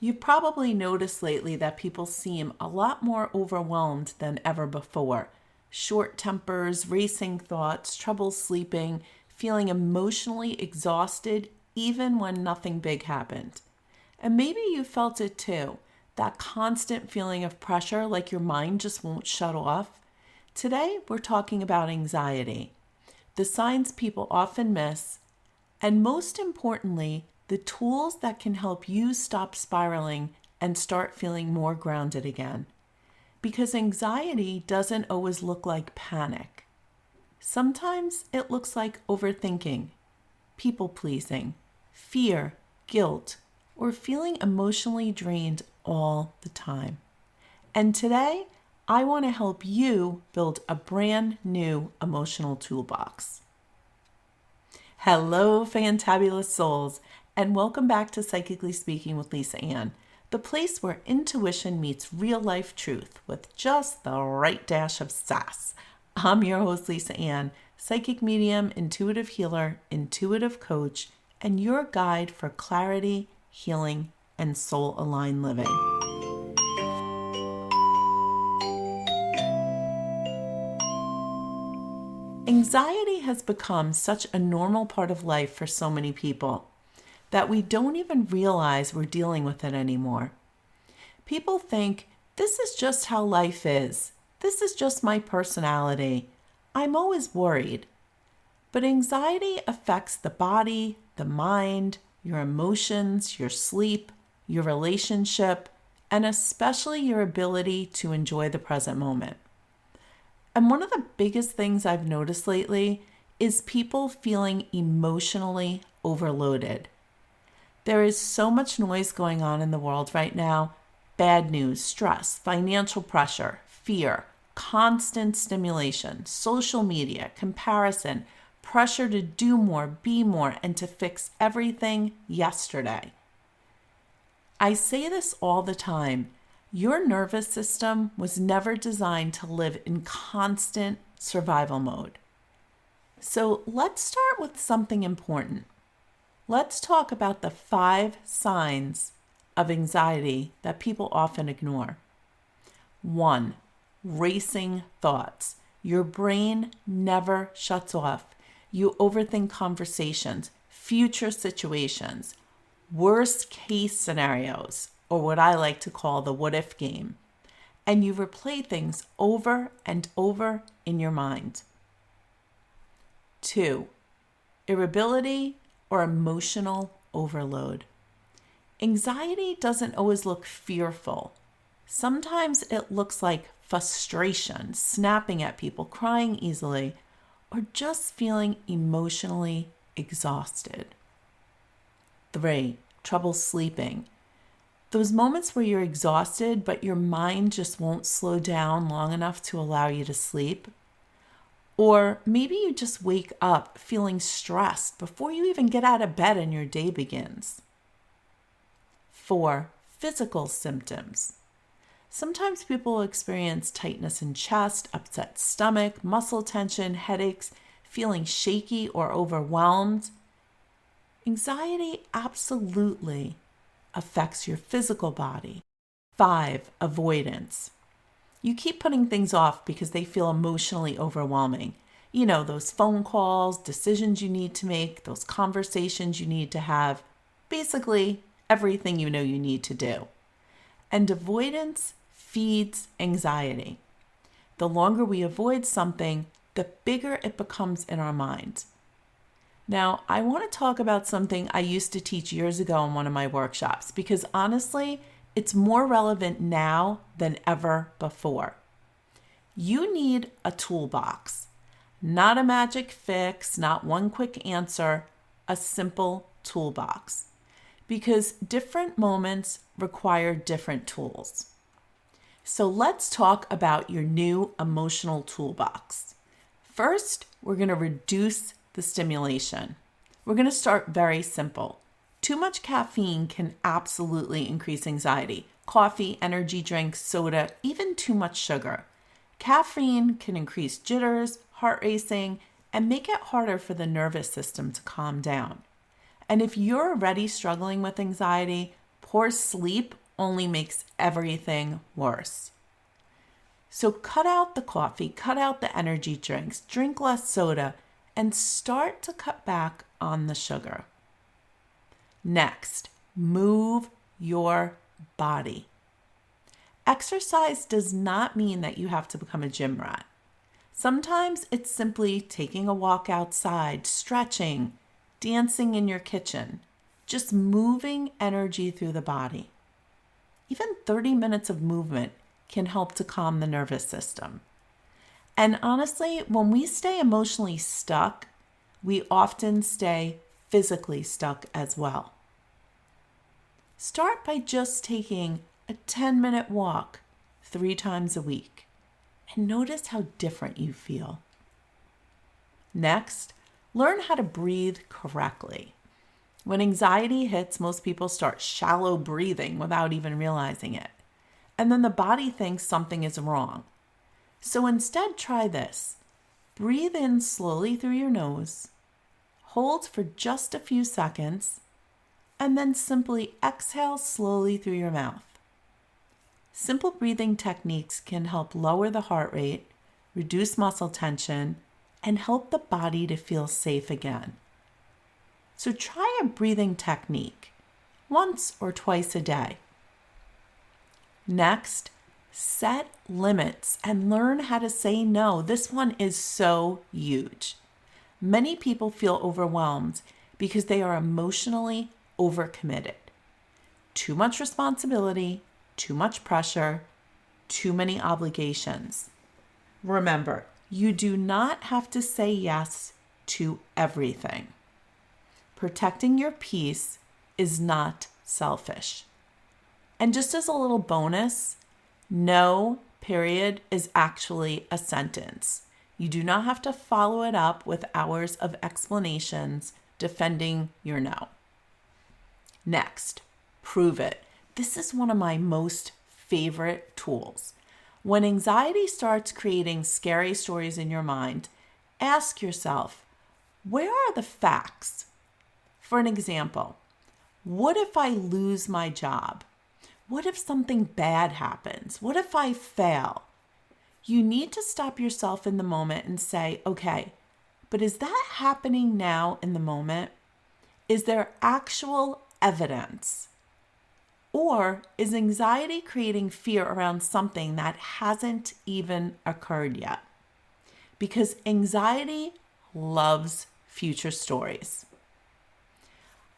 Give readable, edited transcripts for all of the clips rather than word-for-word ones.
You've probably noticed lately that people seem a lot more overwhelmed than ever before. Short tempers, racing thoughts, trouble sleeping, feeling emotionally exhausted even when nothing big happened. And maybe you felt it too, that constant feeling of pressure like your mind just won't shut off. Today, we're talking about anxiety, the signs people often miss, and most importantly, the tools that can help you stop spiraling and start feeling more grounded again. Because anxiety doesn't always look like panic. Sometimes it looks like overthinking, people pleasing, fear, guilt, or feeling emotionally drained all the time. And today, I want to help you build a brand new emotional toolbox. Hello, fantabulous souls, and welcome back to Psychically Speaking with Lisa Ann, the place where intuition meets real life truth with just the right dash of sass. I'm your host, Lisa Ann, psychic medium, intuitive healer, intuitive coach, and your guide for clarity, healing, and soul-aligned living. Anxiety has become such a normal part of life for so many people that we don't even realize we're dealing with it anymore. People think, this is just how life is. This is just my personality. I'm always worried. But anxiety affects the body, the mind, your emotions, your sleep, your relationship, and especially your ability to enjoy the present moment. And one of the biggest things I've noticed lately is people feeling emotionally overloaded. There is so much noise going on in the world right now. Bad news, stress, financial pressure, fear, constant stimulation, social media, comparison, pressure to do more, be more, and to fix everything yesterday. I say this all the time. Your nervous system was never designed to live in constant survival mode. So let's start with something important. Let's talk about the 5 signs of anxiety that people often ignore. 1, racing thoughts. Your brain never shuts off. You overthink conversations, future situations, worst case scenarios, or what I like to call the what if game. And you replay things over and over in your mind. 2, irritability or emotional overload. Anxiety doesn't always look fearful. Sometimes it looks like frustration, snapping at people, crying easily, or just feeling emotionally exhausted. 3, trouble sleeping. Those moments where you're exhausted, but your mind just won't slow down long enough to allow you to sleep. Or maybe you just wake up feeling stressed before you even get out of bed and your day begins. 4, physical symptoms. Sometimes people experience tightness in chest, upset stomach, muscle tension, headaches, feeling shaky or overwhelmed. Anxiety absolutely affects your physical body. 5, avoidance. You keep putting things off because they feel emotionally overwhelming. You know, those phone calls, decisions you need to make, those conversations you need to have, basically everything you know you need to do. And avoidance feeds anxiety. The longer we avoid something, the bigger it becomes in our mind. Now, I want to talk about something I used to teach years ago in one of my workshops because honestly, it's more relevant now than ever before. You need a toolbox, not a magic fix, not one quick answer, a simple toolbox. Because different moments require different tools. So let's talk about your new emotional toolbox. First, we're going to reduce the stimulation. We're going to start very simple. Too much caffeine can absolutely increase anxiety. Coffee, energy drinks, soda, even too much sugar. Caffeine can increase jitters, heart racing, and make it harder for the nervous system to calm down. And if you're already struggling with anxiety, Poor sleep only makes everything worse. So cut out the coffee, cut out the energy drinks, drink less soda, and start to cut back on the sugar. Next, move your body. Exercise does not mean that you have to become a gym rat. Sometimes it's simply taking a walk outside, stretching, dancing in your kitchen, just moving energy through the body. Even 30 minutes of movement can help to calm the nervous system. And honestly, when we stay emotionally stuck, we often stay physically stuck as well. Start by just taking a 10-minute walk 3 times a week and notice how different you feel. Next, learn how to breathe correctly. When anxiety hits, most people start shallow breathing without even realizing it. And then the body thinks something is wrong. So instead, try this. Breathe in slowly through your nose, hold for just a few seconds, and then simply exhale slowly through your mouth. Simple breathing techniques can help lower the heart rate, reduce muscle tension, and help the body to feel safe again. So try a breathing technique once or twice a day. Next, set limits and learn how to say no. This one is so huge. Many people feel overwhelmed because they are emotionally overcommitted. Too much responsibility, too much pressure, too many obligations. Remember, you do not have to say yes to everything. Protecting your peace is not selfish. And just as a little bonus, no, period, is actually a sentence. You do not have to follow it up with hours of explanations defending your no. Next, prove it. This is one of my most favorite tools. When anxiety starts creating scary stories in your mind, ask yourself, where are the facts? For an example, what if I lose my job? What if something bad happens? What if I fail? You need to stop yourself in the moment and say, okay, but is that happening now in the moment? Is there actual evidence? Or is anxiety creating fear around something that hasn't even occurred yet? Because anxiety loves future stories.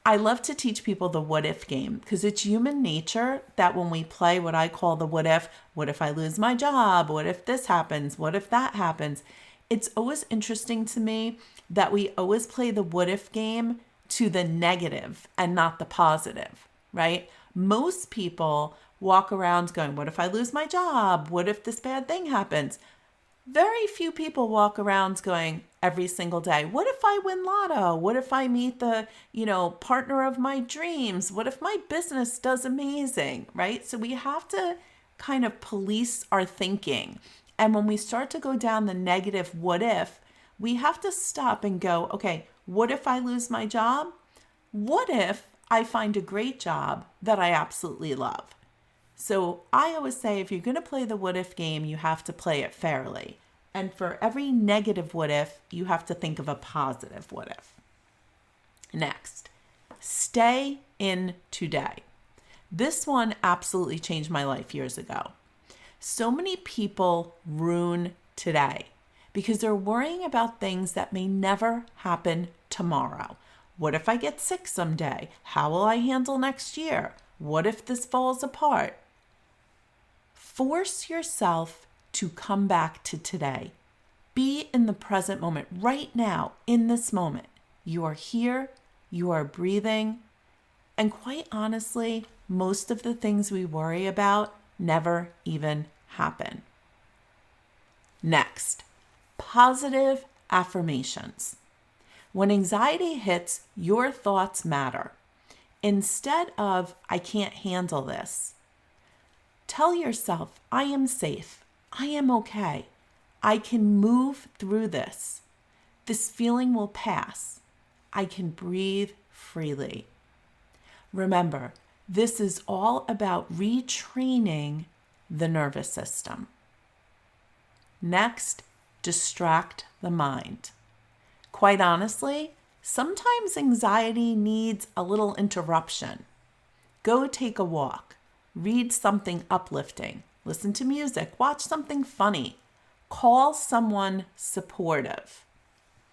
I love to teach people the what if game because it's human nature that when we play what I call the what if I lose my job? What if this happens? What if that happens? It's always interesting to me that we always play the what if game to the negative and not the positive, right? Most people walk around going, what if I lose my job? What if this bad thing happens? Very few people walk around going every single day, what if I win lotto? What if I meet the, partner of my dreams? What if my business does amazing, right? So we have to kind of police our thinking. And when we start to go down the negative what if, we have to stop and go, okay, what if I lose my job? What if I find a great job that I absolutely love? So I always say, if you're going to play the what if game, you have to play it fairly. And for every negative what if, you have to think of a positive what if. Next, stay in today. This one absolutely changed my life years ago. So many people ruin today because they're worrying about things that may never happen tomorrow. What if I get sick someday? How will I handle next year? What if this falls apart? Force yourself to come back to today. Be in the present moment, right now, in this moment. You are here, you are breathing, and quite honestly, most of the things we worry about never even happen. Next, positive affirmations. When anxiety hits, your thoughts matter. Instead of, I can't handle this, tell yourself, I am safe. I am okay. I can move through this. This feeling will pass. I can breathe freely. Remember, This is all about retraining the nervous system. Next, distract the mind. Quite honestly, sometimes anxiety needs a little interruption. Go take a walk, read something uplifting, listen to music, watch something funny, call someone supportive.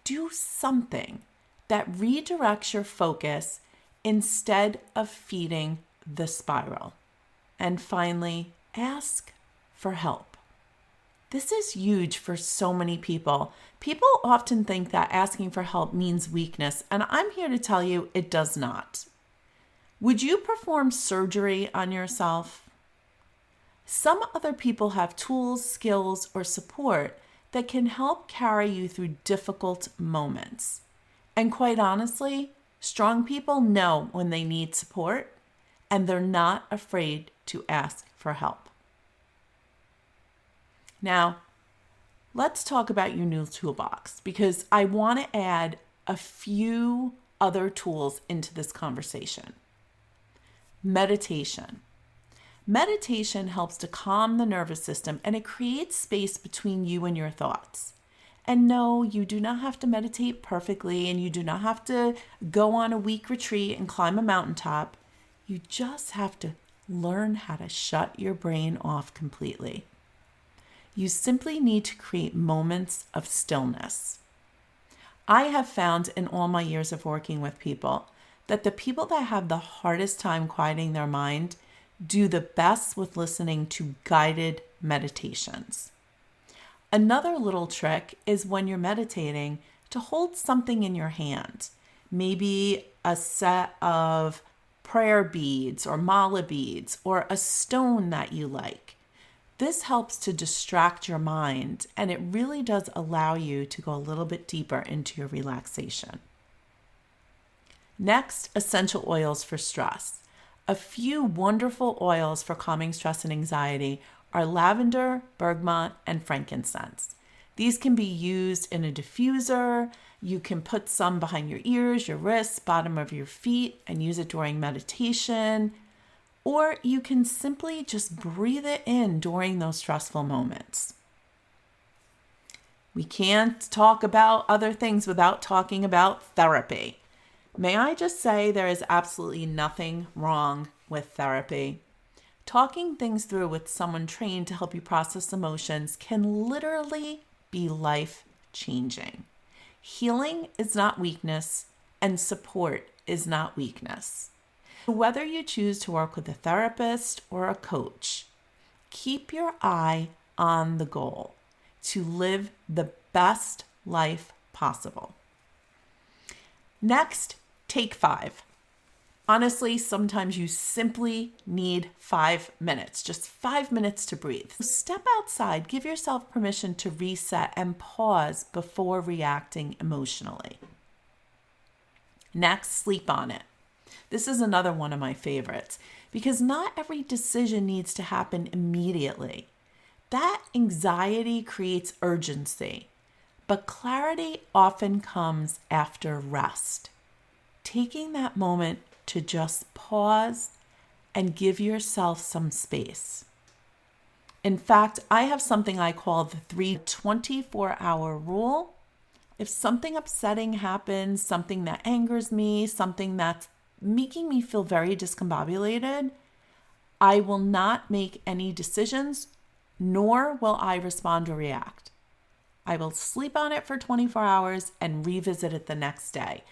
Do something that redirects your focus instead of feeding the spiral. And finally, ask for help. This is huge for so many people. People often think that asking for help means weakness, and I'm here to tell you it does not. Would you perform surgery on yourself? Some other people have tools, skills, or support that can help carry you through difficult moments. And quite honestly, strong people know when they need support, and they're not afraid to ask for help. Now, let's talk about your new toolbox, because I want to add a few other tools into this conversation. Meditation. Meditation helps to calm the nervous system, and it creates space between you and your thoughts. And no, you do not have to meditate perfectly, and you do not have to go on a week retreat and climb a mountaintop. You just have to learn how to shut your brain off completely. You simply need to create moments of stillness. I have found in all my years of working with people that the people that have the hardest time quieting their mind do the best with listening to guided meditations. Another little trick is when you're meditating to hold something in your hand, maybe a set of prayer beads or mala beads or a stone that you like. This helps to distract your mind, and it really does allow you to go a little bit deeper into your relaxation. Next, essential oils for stress. A few wonderful oils for calming stress and anxiety are lavender, bergamot, and frankincense. These can be used in a diffuser. You can put some behind your ears, your wrists, bottom of your feet, and use it during meditation. Or you can simply just breathe it in during those stressful moments. We can't talk about other things without talking about therapy. May I just say there is absolutely nothing wrong with therapy. Talking things through with someone trained to help you process emotions can literally be life-changing. Healing is not weakness, and support is not weakness. Whether you choose to work with a therapist or a coach, keep your eye on the goal to live the best life possible. Next, take 5. Honestly, sometimes you simply need 5 minutes, just 5 minutes to breathe. Step outside, give yourself permission to reset and pause before reacting emotionally. Next, sleep on it. This is another one of my favorites because not every decision needs to happen immediately. That anxiety creates urgency, but clarity often comes after rest. Taking that moment to just pause and give yourself some space. In fact, I have something I call the 3-24-hour rule. If something upsetting happens, something that angers me, something that's making me feel very discombobulated, I will not make any decisions, nor will I respond or react. I will sleep on it for 24 hours and revisit it the next day.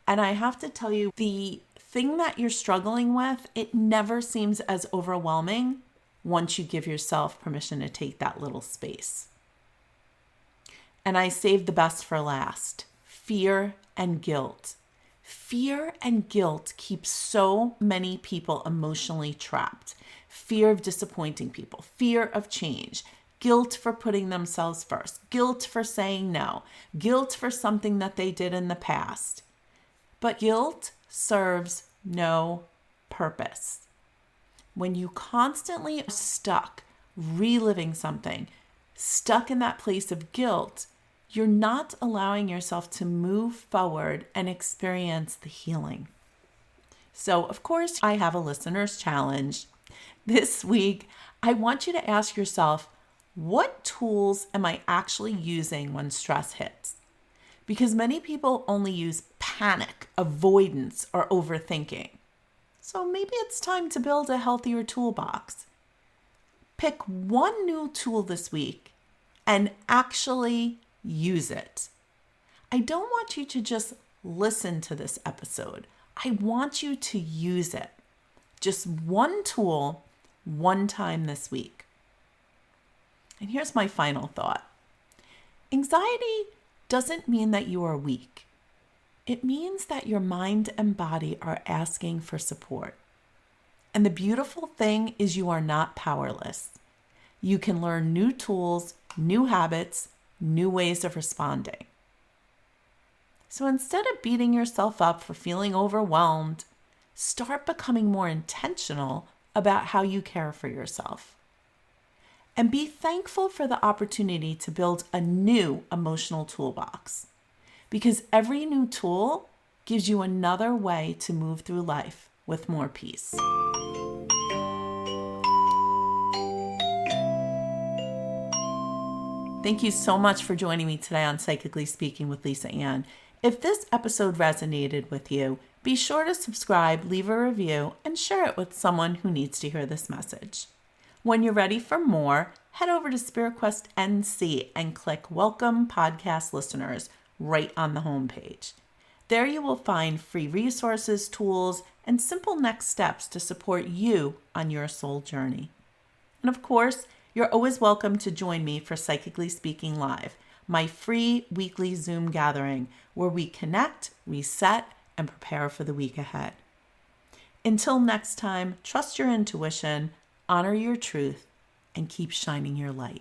And I have to tell you, the thing that you're struggling with, it never seems as overwhelming once you give yourself permission to take that little space. And I saved the best for last: fear and guilt. Fear and guilt keep so many people emotionally trapped. Fear of disappointing people, fear of change, guilt for putting themselves first, guilt for saying no, guilt for something that they did in the past. But guilt serves no purpose. When you constantly are stuck reliving something, stuck in that place of guilt, you're not allowing yourself to move forward and experience the healing. So, of course, I have a listener's challenge. This week, I want you to ask yourself, what tools am I actually using when stress hits? Because many people only use panic, avoidance, or overthinking. So maybe it's time to build a healthier toolbox. Pick one new tool this week and actually use it. I don't want you to just listen to this episode. I want you to use it. Just one tool, one time this week. And here's my final thought. Anxiety doesn't mean that you are weak. It means that your mind and body are asking for support. And the beautiful thing is you are not powerless. You can learn new tools, new habits, new ways of responding. So instead of beating yourself up for feeling overwhelmed, start becoming more intentional about how you care for yourself. And be thankful for the opportunity to build a new emotional toolbox, because every new tool gives you another way to move through life with more peace. Thank you so much for joining me today on Psychically Speaking with Lisa Ann. If this episode resonated with you, be sure to subscribe, leave a review, and share it with someone who needs to hear this message. When you're ready for more, head over to Spirit Quest NC and click Welcome Podcast Listeners right on the homepage. There you will find free resources, tools, and simple next steps to support you on your soul journey. And of course, you're always welcome to join me for Psychically Speaking Live, my free weekly Zoom gathering where we connect, reset, and prepare for the week ahead. Until next time, trust your intuition, honor your truth, and keep shining your light.